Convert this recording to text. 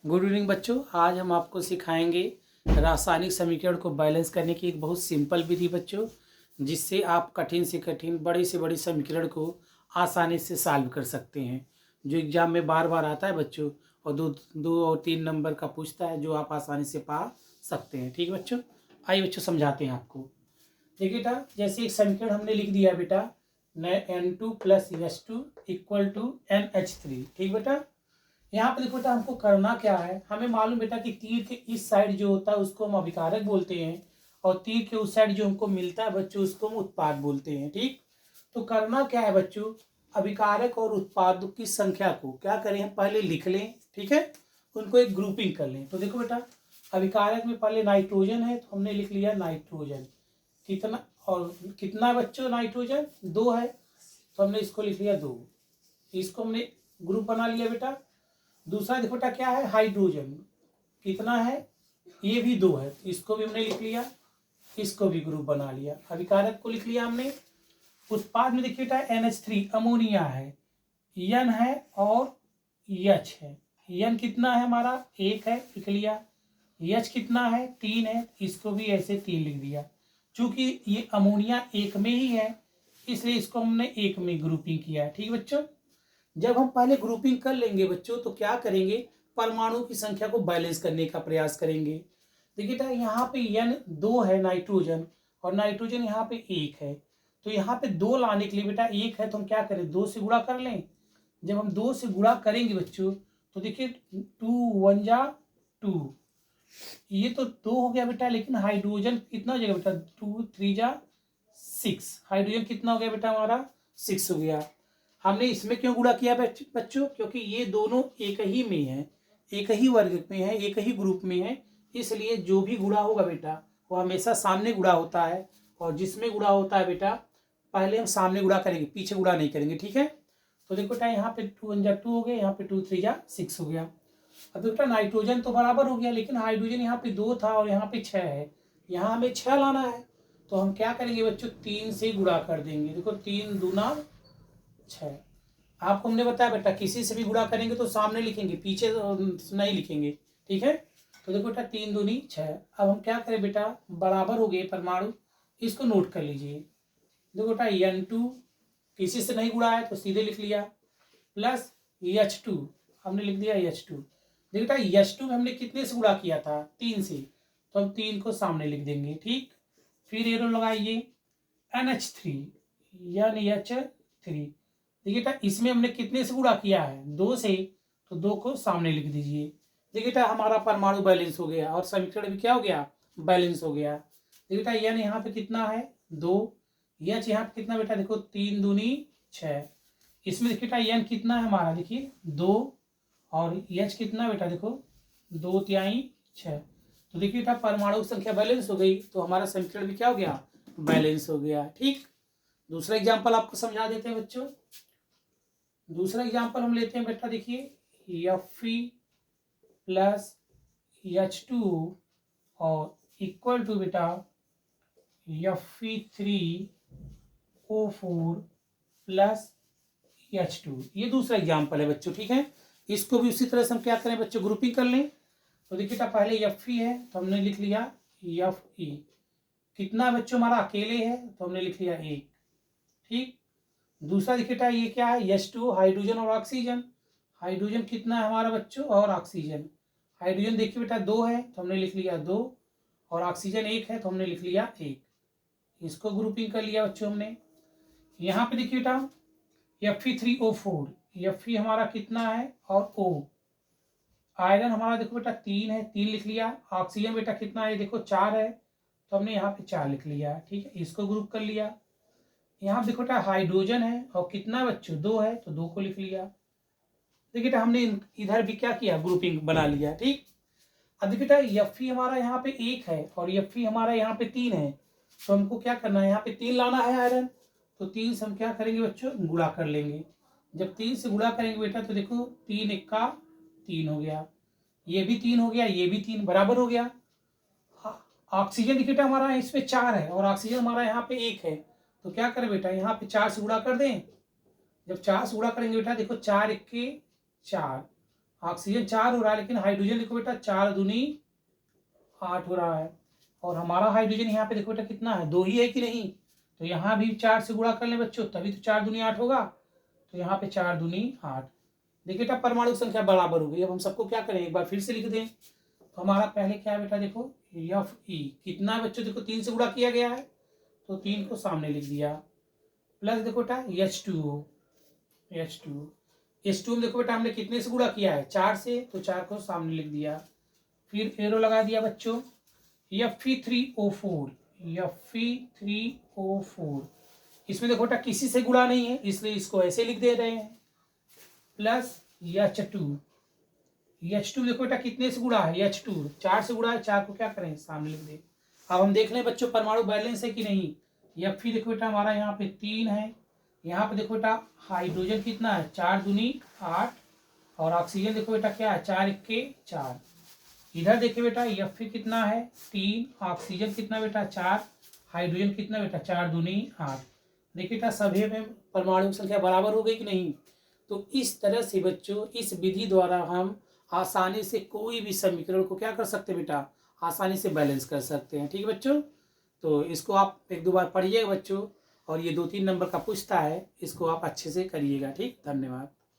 Good evening बच्चों। आज हम आपको सिखाएंगे रासायनिक समीकरण को बैलेंस करने की एक बहुत सिंपल विधि बच्चों, जिससे आप कठिन से कठिन बड़े से बड़े समीकरण को आसानी से सॉल्व कर सकते हैं। जो एग्जाम में बार बार आता है बच्चों, और दो दो और 3 नंबर का पूछता है, जो आप आसानी से पा सकते हैं। ठीक है बच्चों, आइए बच्चों समझाते हैं आपको। देखिए बेटा, जैसे एक समीकरण हमने लिख दिया बेटा, N2 + H2 = NH3। ठीक बेटा, यहाँ पे देखो बेटा, हमको करना क्या है। हमें मालूम बेटा कि तीर के इस साइड जो होता है उसको हम अभिकारक बोलते हैं, और तीर के उस साइड जो हमको मिलता है बच्चों उसको हम उत्पाद बोलते हैं। ठीक, तो करना क्या है बच्चों, अभिकारक और उत्पाद की संख्या को क्या करें, हम पहले लिख लें। ठीक है, उनको एक ग्रुपिंग कर लें। तो देखो बेटा, अभिकारक में पहले नाइट्रोजन है, तो हमने लिख लिया नाइट्रोजन। कितना और कितना बच्चों, नाइट्रोजन 2 है, तो हमने इसको लिख लिया 2। इसको हमने ग्रुप बना लिया बेटा। दूसरा देखो बेटा क्या है, हाइड्रोजन। कितना है, ये भी 2 है, इसको भी हमने लिख लिया, इसको भी ग्रुप बना लिया। अभिकारक को लिख लिया हमने। उत्पाद में देखिए बेटा NH3 अमोनिया है, N है और H है। N कितना है हमारा, 1 है, लिख लिया। H कितना है, 3 है, इसको भी ऐसे 3 लिख दिया। चूंकि ये अमोनिया 1 में ही है, इसलिए इसको हमने 1 में ग्रुपिंग किया है। ठीक बच्चों, जब हम पहले ग्रुपिंग कर लेंगे बच्चों, तो क्या करेंगे, परमाणु की संख्या को बैलेंस करने का प्रयास करेंगे। देखिए बेटा, यहाँ पे N 2 है नाइट्रोजन, और नाइट्रोजन यहाँ पे 1 है। तो यहाँ पे 2 लाने के लिए बेटा 1 है, तो हम क्या करें, 2 से गुणा कर लें। जब हम 2 से गुणा करेंगे बच्चों, तो देखिए 2 1 जा 2, ये तो 2 हो गया बेटा। लेकिन हाइड्रोजन कितना हो जाएगा बेटा, 2 3 जा 6। हाइड्रोजन कितना हो गया बेटा हमारा, 6 हो गया। हमने इसमें क्यों गुणा किया बच्चों, क्योंकि ये दोनों एक ही में है, एक ही वर्ग में है, एक ही ग्रुप में है। इसलिए जो भी गुणा होगा बेटा, वो हमेशा सामने गुणा होता है। और जिसमें गुणा होता है बेटा, पहले हम सामने गुणा करेंगे, पीछे गुणा नहीं करेंगे। ठीक है, तो देखो बेटा, यहाँ पे 2 1 जा 2 हो गया, यहाँ पे 2 3 जा 6 हो गया। अब बेटा नाइट्रोजन तो बराबर हो गया, लेकिन हाइड्रोजन यहाँ पे 2 था और यहाँ पे 6 है। यहाँ हमें 6 लाना है, तो हम क्या करेंगे बच्चों, 3 से गुणा कर देंगे। देखो 3 दूना 6। आपको हमने बताया बेटा, किसी से भी गुणा करेंगे तो सामने लिखेंगे, पीछे नहीं लिखेंगे। ठीक है, तो देखो बेटा 3 दूनी 6। अब हम क्या करें बेटा, बराबर हो गए परमाणु, इसको नोट कर लीजिए। देखो बेटा N2 किसी से नहीं गुणा है, तो सीधे लिख लिया, प्लस H2 हमने लिख दिया H2। देखो बेटा H2 में हमने कितने से गुणा किया था, 3 से, तो हम 3 को सामने लिख देंगे। ठीक, फिर एरो लगाइए, NH3 यानी H3। देखिए बेटा, इसमें हमने कितने से गुणा किया है, 2 से, तो 2 को सामने लिख दीजिए। देखिए बेटा, हमारा परमाणु बैलेंस हो गया, और समीकरण भी क्या हो गया, बैलेंस हो गया। देखिए बेटा, N यहाँ पे कितना है, 2। H यहाँ पे कितना बेटा, देखो 3 दूनी 6। इसमें देखिए बेटा N कितना है हमारा, देखिए 2, और H कितना बेटा, देखो 2 तिहाई 6। तो देखिए बेटा, परमाणु की संख्या बैलेंस हो गई, तो हमारा समीकरण भी क्या हो गया, बैलेंस हो गया। ठीक, दूसरा एग्जाम्पल आपको समझा देते हैं बच्चों। दूसरा एग्जाम्पल हम लेते हैं बेटा, देखिए Fe + H2 और इक्वल टू बेटा Fe3O4 + H2। ये दूसरा एग्जाम्पल है बच्चों। ठीक है, इसको भी उसी तरह से हम क्या करें बच्चों, ग्रुपिंग कर लें। तो देखिए बेटा, पहले Fe है, तो हमने लिख लिया Fe। कितना बच्चों हमारा अकेले है, तो हमने लिख लिया 1। ठीक, दूसरा देखिए बेटा, ये क्या है, H2 हाइड्रोजन और ऑक्सीजन। हाइड्रोजन कितना है हमारा बच्चों, और ऑक्सीजन, हाइड्रोजन देखिए बेटा 2 है, तो हमने लिख लिया 2, और ऑक्सीजन 1 है, तो हमने लिख लिया 1। इसको ग्रुपिंग कर लिया बच्चों हमने। यहाँ पे देखिए बेटा Fe3O4, Fe हमारा कितना है, और O, आयरन हमारा देखो बेटा 3 है, 3 लिख लिया। ऑक्सीजन बेटा कितना है, देखो 4 है, तो हमने यहाँ पे 4 लिख लिया। ठीक है, इसको ग्रुप कर लिया। यहाँ देखो बेटा हाइड्रोजन है, और कितना बच्चों 2 है, तो 2 को लिख लिया। देखिए बेटा, हमने इधर भी क्या किया, ग्रुपिंग बना लिया। ठीक, अब देखिए बेटा Fe हमारा यहाँ पे 1 है, और Fe हमारा यहाँ पे 3 है, तो हमको क्या करना है, यहाँ पे 3 लाना है आयरन। तो 3 से हम क्या करेंगे बच्चों, गुणा कर लेंगे। जब 3 से गुणा करेंगे बेटा, तो देखो 3 1 का 3 हो गया, ये भी 3 हो गया, ये भी 3, बराबर हो गया। ऑक्सीजन देखिए बेटा हमारा इसमें 4 है, और ऑक्सीजन हमारा यहाँ पे 1 है, तो क्या करें बेटा, यहाँ पे 4 से गुणा कर दें। जब 4 से गुणा करेंगे बेटा, देखो 4 1 के 4, ऑक्सीजन 4 हो रहा है, लेकिन हाइड्रोजन देखो बेटा 4 दूनी 8 हो रहा है। और हमारा हाइड्रोजन यहाँ पे देखो बेटा कितना है, 2 ही है कि नहीं, तो यहाँ भी 4 से गुणा कर लें बच्चों, तभी तो 4 दूनी 8 होगा। तो यहाँ पे 4 दूनी 8। देखिए बेटा परमाणु संख्या बराबर हो गई। अब हम सबको क्या करें, एक बार फिर से लिख दें। तो हमारा पहले क्या है बेटा, देखो Fe कितना है बच्चों, देखो 3 से गुणा किया गया है, तो 3 को सामने लिख दिया। प्लस देखो बेटा H2O, H2O देखो बेटा हमने कितने से गुणा किया है, 4 से, तो 4 को सामने लिख दिया। फिर एरो लगा दिया बच्चों। Fe3O4, Fe3O4, इसमें देखो बेटा किसी से गुणा नहीं है, इसलिए इसको ऐसे लिख दे रहे हैं। प्लस H2 देखो बेटा कितने से गुणा है, H2 4 से गुणा है, 4 को क्या करें, सामने लिख दे। अब हम देख लें बच्चों परमाणु बैलेंस है कि नहीं। Fe देखो बेटा हमारा यहाँ पे 3 है, यहाँ पे देखो बेटा हाइड्रोजन कितना है, 4 दूनी 8, और ऑक्सीजन देखो बेटा क्या है, 4 1 4। इधर देखिए बेटा Fe कितना है, 3, ऑक्सीजन कितना बेटा 4, हाइड्रोजन कितना बेटा 4 दूनी 8। देखिए बेटा सभी में परमाणु संख्या बराबर हो गई कि नहीं। तो इस तरह से बच्चों इस विधि द्वारा हम आसानी से कोई भी समीकरण को क्या कर सकते हैं बेटा, आसानी से बैलेंस कर सकते हैं। ठीक है बच्चों, तो इसको आप 1-2 बार पढ़िएगा बच्चों, और ये 2-3 नंबर का पूछता है, इसको आप अच्छे से करिएगा। ठीक, धन्यवाद।